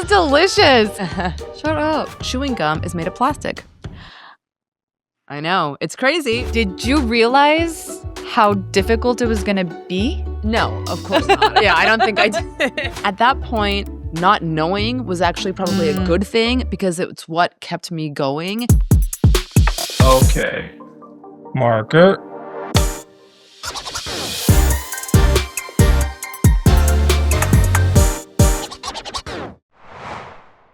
is delicious. Shut up. Chewing gum is made of plastic. I know. It's crazy. Did you realize how difficult it was going to be? No, of course not. Yeah, I don't think I did. At that point, not knowing was actually probably a good thing because it's what kept me going. Okay. Market.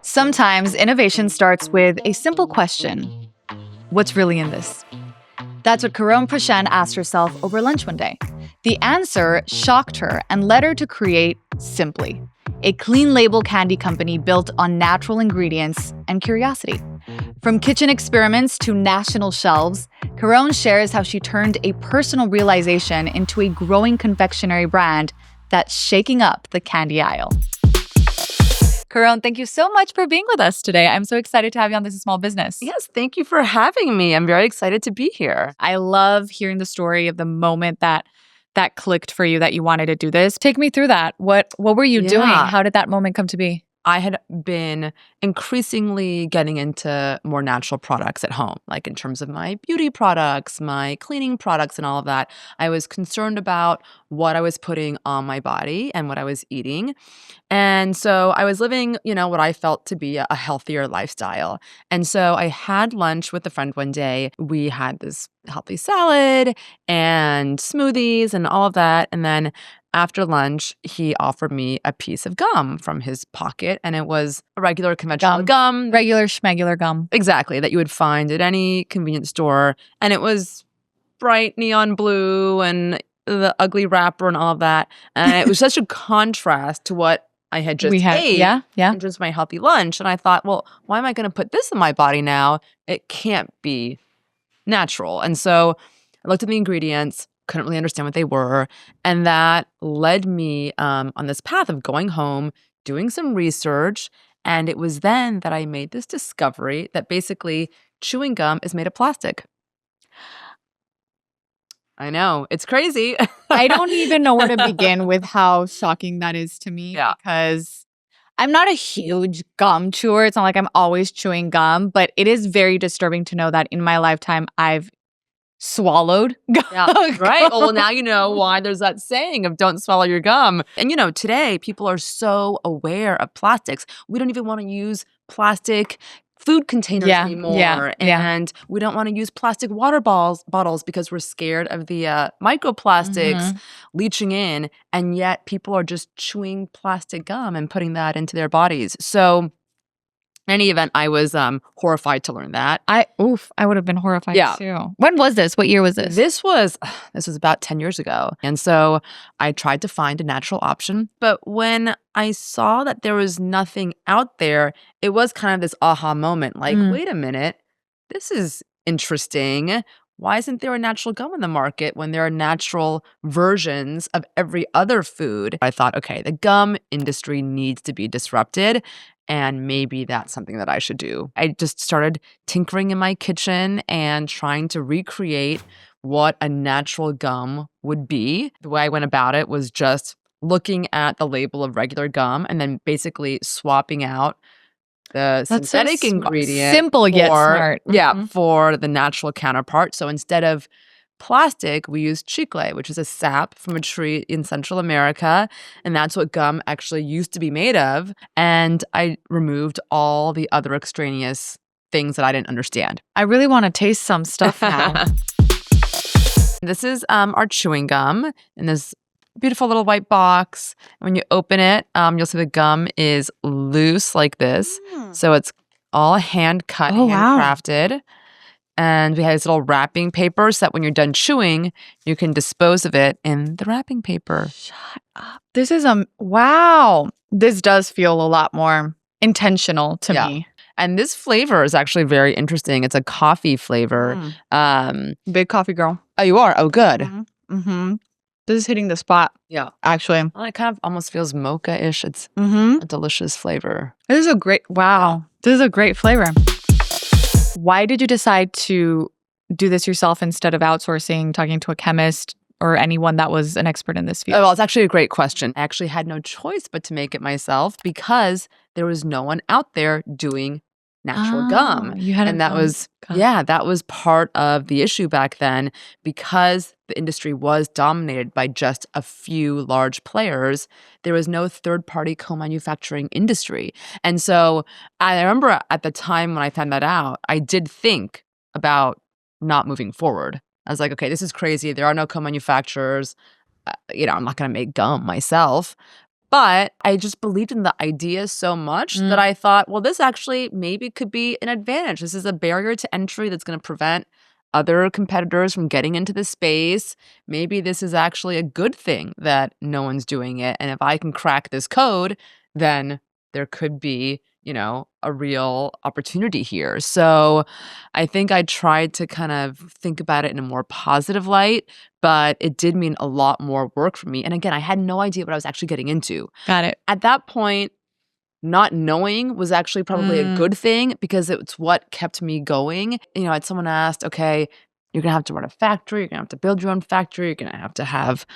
Sometimes innovation starts with a simple question. What's really in this? That's what Caron Proschan asked herself over lunch one day. The answer shocked her and led her to create Simply, a clean label candy company built on natural ingredients and curiosity. From kitchen experiments to national shelves, Caron shares how she turned a personal realization into a growing confectionery brand that's shaking up the candy aisle. Caron, thank you so much for being with us today. I'm so excited to have you on This is Small Business. Yes, thank you for having me. I'm very excited to be here. I love hearing the story of the moment that clicked for you, that you wanted to do this. Take me through that. What were you doing? How did that moment come to be? I had been increasingly getting into more natural products at home, like in terms of my beauty products, my cleaning products, and all of that. I was concerned about what I was putting on my body and what I was eating. And so I was living, what I felt to be a healthier lifestyle. And so I had lunch with a friend one day. We had this healthy salad and smoothies and all of that. And then after lunch, he offered me a piece of gum from his pocket, and it was a regular conventional gum. Regular schmegular gum. Exactly, that you would find at any convenience store. And it was bright neon blue and the ugly wrapper and all of that. And it was such a contrast to what I had just ate. Yeah. And just my healthy lunch. And I thought, well, why am I going to put this in my body now? It can't be natural. And so I looked at the ingredients, couldn't really understand what they were. And that led me on this path of going home, doing some research. And it was then that I made this discovery that basically chewing gum is made of plastic. I know. It's crazy. I don't even know where to begin with how shocking that is to me. Yeah. Because I'm not a huge gum chewer. It's not like I'm always chewing gum, but it is very disturbing to know that in my lifetime I've swallowed gum. Yeah, right. Well, now you know why there's that saying of don't swallow your gum. And today people are so aware of plastics. We don't even want to use plastic food containers anymore. And we don't want to use plastic water bottles because we're scared of the microplastics leaching in. And yet people are just chewing plastic gum and putting that into their bodies. So in any event, I was horrified to learn that. I would have been horrified too. When was this? What year was this? This was about 10 years ago. And so I tried to find a natural option. But when I saw that there was nothing out there, it was kind of this aha moment. Like, wait a minute, this is interesting. Why isn't there a natural gum in the market when there are natural versions of every other food? I thought, okay, the gum industry needs to be disrupted. And maybe that's something that I should do. I just started tinkering in my kitchen and trying to recreate what a natural gum would be. The way I went about it was just looking at the label of regular gum and then basically swapping out the synthetic ingredient. Simple yet smart. Yeah, for the natural counterpart. So instead of plastic, we use chicle, which is a sap from a tree in Central America. And that's what gum actually used to be made of. And I removed all the other extraneous things that I didn't understand. I really want to taste some stuff now. This is our chewing gum in this beautiful little white box. When you open it, you'll see the gum is loose like this. So it's all hand cut, handcrafted. And we have this little wrapping paper so that when you're done chewing, you can dispose of it in the wrapping paper. Shut up. This is wow. This does feel a lot more intentional to me. And this flavor is actually very interesting. It's a coffee flavor. Big coffee girl. Oh, you are? Oh, good. This is hitting the spot. Yeah. Actually. Well, it kind of almost feels mocha-ish. It's a delicious flavor. This is a great, This is a great flavor. Why did you decide to do this yourself instead of outsourcing, talking to a chemist? or anyone that was an expert in this field? Oh, well, it's actually a great question. I actually had no choice but to make it myself because there was no one out there doing natural gum. You hadn't And that found was, gum. yeah, that was part of the issue back then because the industry was dominated by just a few large players. There was no third-party co-manufacturing industry. And so I remember at the time when I found that out, I did think about not moving forward. I was like, okay, this is crazy. There are no co-manufacturers. I'm not going to make gum myself. But I just believed in the idea so much that I thought, well, this actually maybe could be an advantage. This is a barrier to entry that's going to prevent other competitors from getting into the space. Maybe this is actually a good thing that no one's doing it. And if I can crack this code, then there could be, a real opportunity here. So I think I tried to kind of think about it in a more positive light, but it did mean a lot more work for me. And again, I had no idea what I was actually getting into. Got it. At that point, not knowing was actually probably a good thing because it's what kept me going. Had someone asked, okay, you're going to have to run a factory, you're going to have to build your own factory, you're going to have,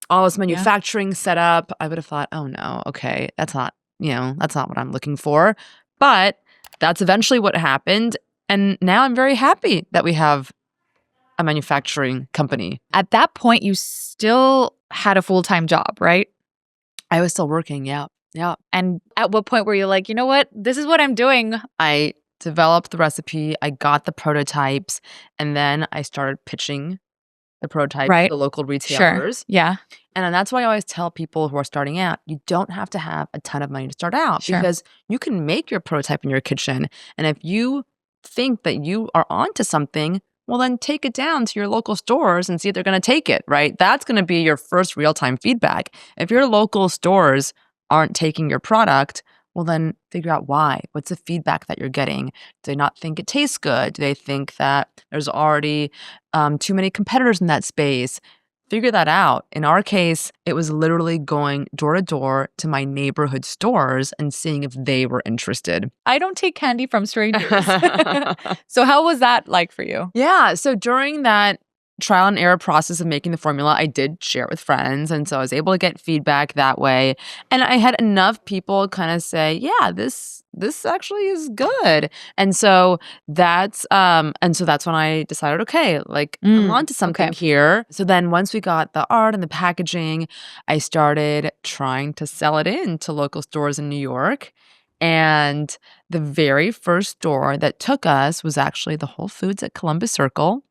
all this manufacturing set up. I would have thought, oh no, okay, that's not what I'm looking for. But that's eventually what happened. And now I'm very happy that we have a manufacturing company. At that point, you still had a full-time job, right? I was still working, yeah. Yeah. And at what point were you like, you know what? This is what I'm doing. I developed the recipe, I got the prototypes, and then I started pitching the prototype to the local retailers. Sure. Yeah. And that's why I always tell people who are starting out, you don't have to have a ton of money to start out because you can make your prototype in your kitchen. And if you think that you are onto something, well, then take it down to your local stores and see if they're going to take it, right? That's going to be your first real-time feedback. If your local stores aren't taking your product, well, then figure out why. What's the feedback that you're getting? Do they not think it tastes good? Do they think that there's already too many competitors in that space? Figure that out. In our case, it was literally going door to door to my neighborhood stores and seeing if they were interested. I don't take candy from strangers. So how was that like for you? Yeah. So during that trial and error process of making the formula, I did share it with friends. And so I was able to get feedback that way. And I had enough people kind of say, yeah, this actually is good. And so that's when I decided, okay, I'm onto something here. So then once we got the art and the packaging, I started trying to sell it in to local stores in New York. And the very first store that took us was actually the Whole Foods at Columbus Circle.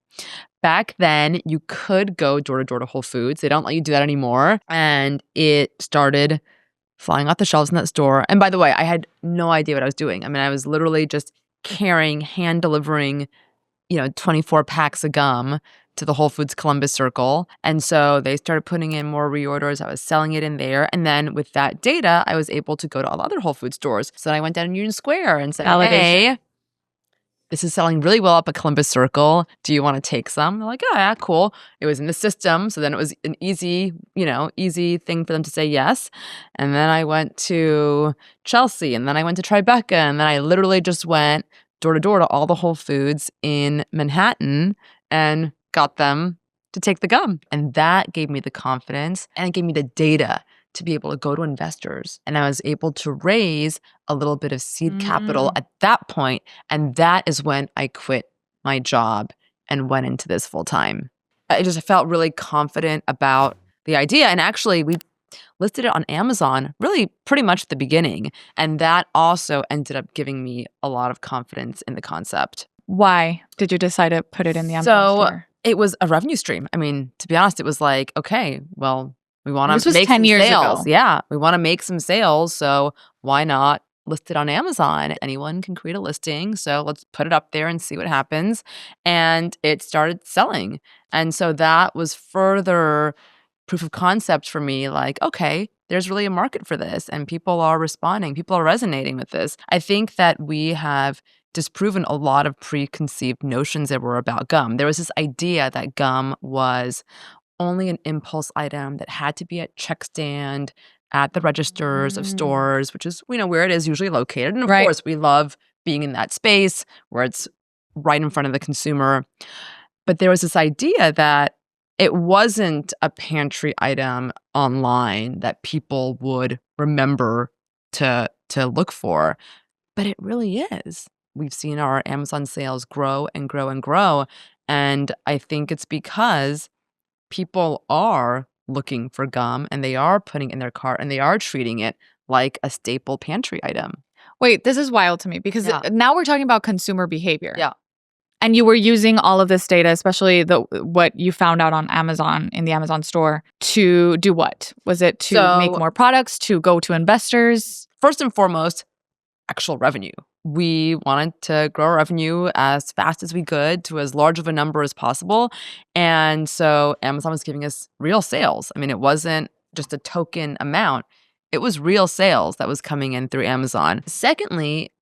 Back then, you could go door to door to Whole Foods. They don't let you do that anymore. And it started flying off the shelves in that store. And by the way, I had no idea what I was doing. I mean, I was literally just hand delivering, 24 packs of gum to the Whole Foods Columbus Circle. And so they started putting in more reorders. I was selling it in there. And then with that data, I was able to go to all the other Whole Foods stores. So then I went down to Union Square and said, hey, this is selling really well up at Columbus Circle. Do you want to take some? They're like, oh, yeah, cool. It was in the system. So then it was an easy thing for them to say yes. And then I went to Chelsea and then I went to Tribeca. And then I literally just went door to door to all the Whole Foods in Manhattan and got them to take the gum. And that gave me the confidence and it gave me the data to be able to go to investors. And I was able to raise a little bit of seed capital at that point. And that is when I quit my job and went into this full time. I felt really confident about the idea. And actually, we listed it on Amazon really pretty much at the beginning. And that also ended up giving me a lot of confidence in the concept. Why did you decide to put it in the Amazon store? It was a revenue stream. I mean, to be honest, it was like, okay, well, we want to make 10 some years sales. ago. Yeah, we want to make some sales. So why not list it on Amazon? Anyone can create a listing. So let's put it up there and see what happens. And it started selling. And so that was further proof of concept for me. Like, okay, there's really a market for this and people are responding. People are resonating with this. I think that we have disproven a lot of preconceived notions that were about gum. There was this idea that gum was only an impulse item that had to be at check stand, at the registers of stores, which is, where it is usually located. And of course, we love being in that space where it's right in front of the consumer. But there was this idea that it wasn't a pantry item online that people would remember to look for, but it really is. We've seen our Amazon sales grow and grow and grow, and I think it's because people are looking for gum and they are putting it in their cart and they are treating it like a staple pantry item. Wait, this is wild to me because Yeah. now we're talking about consumer behavior. Yeah. And you were using all of this data, especially what you found out on Amazon in the Amazon store, to do what? Was it to make more products, to go to investors? First and foremost, actual revenue. We wanted to grow our revenue as fast as we could to as large of a number as possible. And so Amazon was giving us real sales. I mean, it wasn't just a token amount. It was real sales that was coming in through Amazon. Secondly,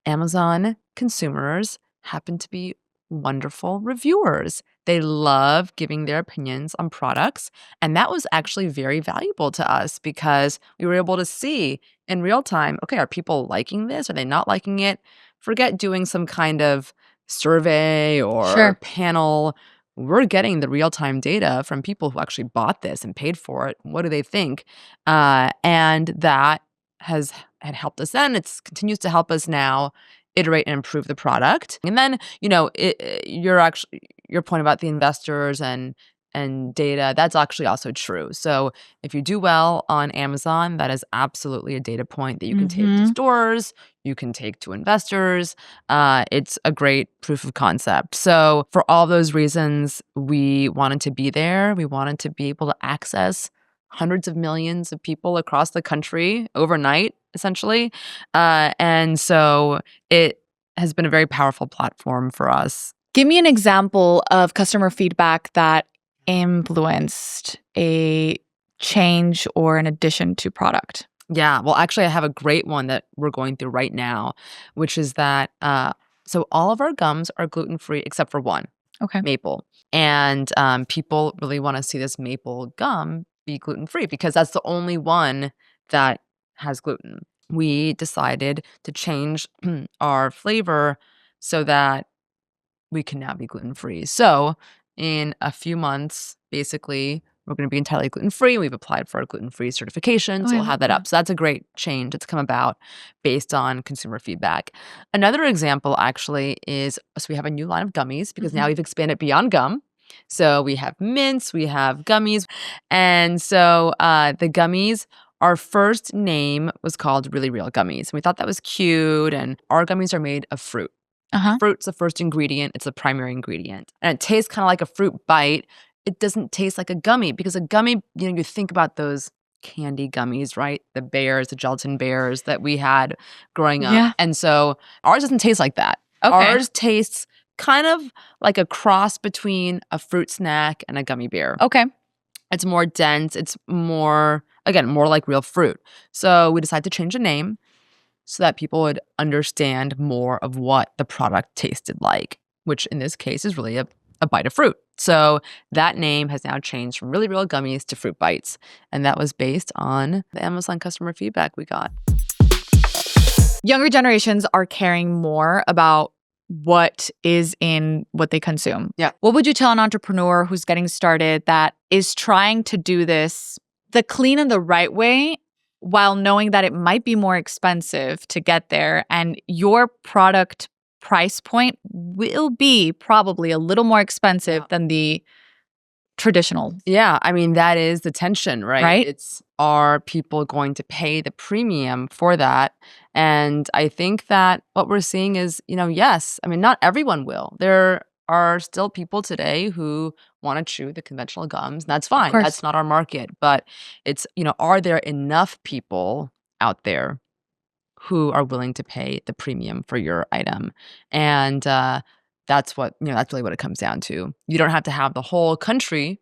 Amazon consumers happen to be wonderful reviewers. They love giving their opinions on products. And that was actually very valuable to us because we were able to see in real time, okay, are people liking this? Are they not liking it? Forget doing some kind of survey or panel. We're getting the real-time data from people who actually bought this and paid for it. What do they think? And that had helped us then. It continues to help us now iterate and improve the product. And then, your point about the investors and data, that's actually also true. So if you do well on Amazon, that is absolutely a data point that you can take to stores, you can take to investors. It's a great proof of concept. So for all those reasons, we wanted to be there. We wanted to be able to access hundreds of millions of people across the country overnight, essentially. And so it has been a very powerful platform for us. Give me an example of customer feedback that influenced a change or an addition to product. Yeah, well, actually, I have a great one that we're going through right now, which is that so all of our gums are gluten-free except for one, maple. And people really want to see this maple gum be gluten-free because that's the only one that has gluten. We decided to change our flavor so that we can now be gluten-free. So in a few months, basically, we're going to be entirely gluten-free. We've applied for a gluten-free certification, so we'll have that up. So that's a great change that's come about based on consumer feedback. Another example, actually, is so we have a new line of gummies because now we've expanded beyond gum. So we have mints, we have gummies. And so the gummies, our first name was called Really Real Gummies. We thought that was cute, and our gummies are made of fruit. Fruit's the first ingredient. It's the primary ingredient. And it tastes kind of like a fruit bite. It doesn't taste like a gummy because a gummy, you think about those candy gummies, right? The bears, the gelatin bears that we had growing up. Yeah. And so ours doesn't taste like that. Ours tastes kind of like a cross between a fruit snack and a gummy bear. It's more dense. It's more like real fruit. So we decided to change the name so that people would understand more of what the product tasted like, which in this case is really a bite of fruit. So that name has now changed from Really Real Gummies to Fruit Bites. And that was based on the Amazon customer feedback we got. Younger generations are caring more about what is in what they consume. Yeah. What would you tell an entrepreneur who's getting started that is trying to do this the clean and the right way while knowing that it might be more expensive to get there and your product price point will be probably a little more expensive than the traditional? Yeah, I mean, that is the tension, right? Right? Are people going to pay the premium for that? And I think that what we're seeing is, yes, I mean, not everyone will. There are still people today who want to chew the conventional gums. And that's fine. course. That's not our market. But it's, are there enough people out there who are willing to pay the premium for your item? And that's what, that's really what it comes down to. You don't have to have the whole country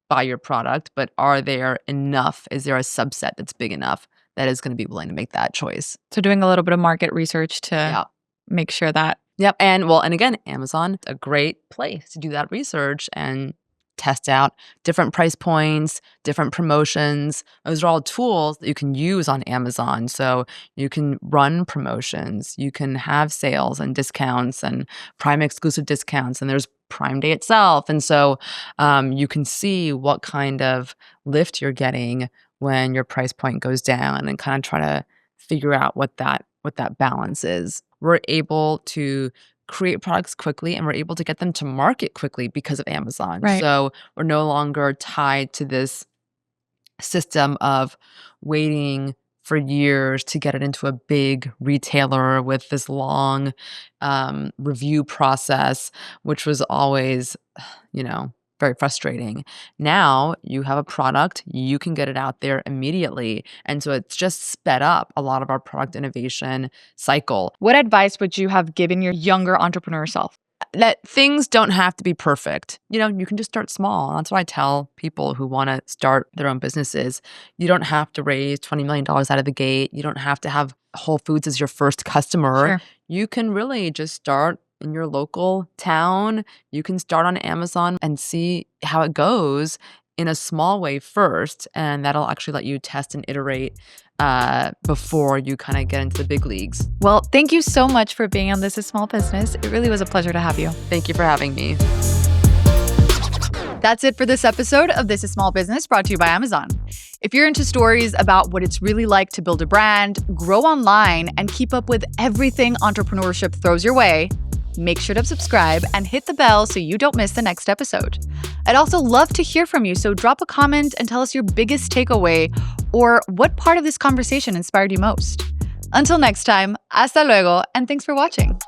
buy your product, but are there enough? Is there a subset that's big enough that is going to be willing to make that choice? So doing a little bit of market research to make sure that. Yep. And again, Amazon, a great place to do that research and test out different price points, different promotions. Those are all tools that you can use on Amazon. So you can run promotions, you can have sales and discounts and Prime exclusive discounts. And there's Prime Day itself. And so you can see what kind of lift you're getting when your price point goes down and kind of try to figure out what that balance is. We're able to create products quickly and we're able to get them to market quickly because of Amazon. Right. So we're no longer tied to this system of waiting for years to get it into a big retailer with this long review process, which was always, very frustrating. Now you have a product, you can get it out there immediately. And so it's just sped up a lot of our product innovation cycle. What advice would you have given your younger entrepreneur self? That things don't have to be perfect. You can just start small. That's what I tell people who want to start their own businesses. You don't have to raise $20 million out of the gate. You don't have to have Whole Foods as your first customer. Sure. You can really just start in your local town. You can start on Amazon and see how it goes in a small way first. And that'll actually let you test and iterate before you kind of get into the big leagues. Well, thank you so much for being on This is Small Business. It really was a pleasure to have you. Thank you for having me. That's it for this episode of This is Small Business, brought to you by Amazon. If you're into stories about what it's really like to build a brand, grow online, and keep up with everything entrepreneurship throws your way, make sure to subscribe and hit the bell so you don't miss the next episode. I'd also love to hear from you, so drop a comment and tell us your biggest takeaway or what part of this conversation inspired you most. Until next time, hasta luego, and thanks for watching.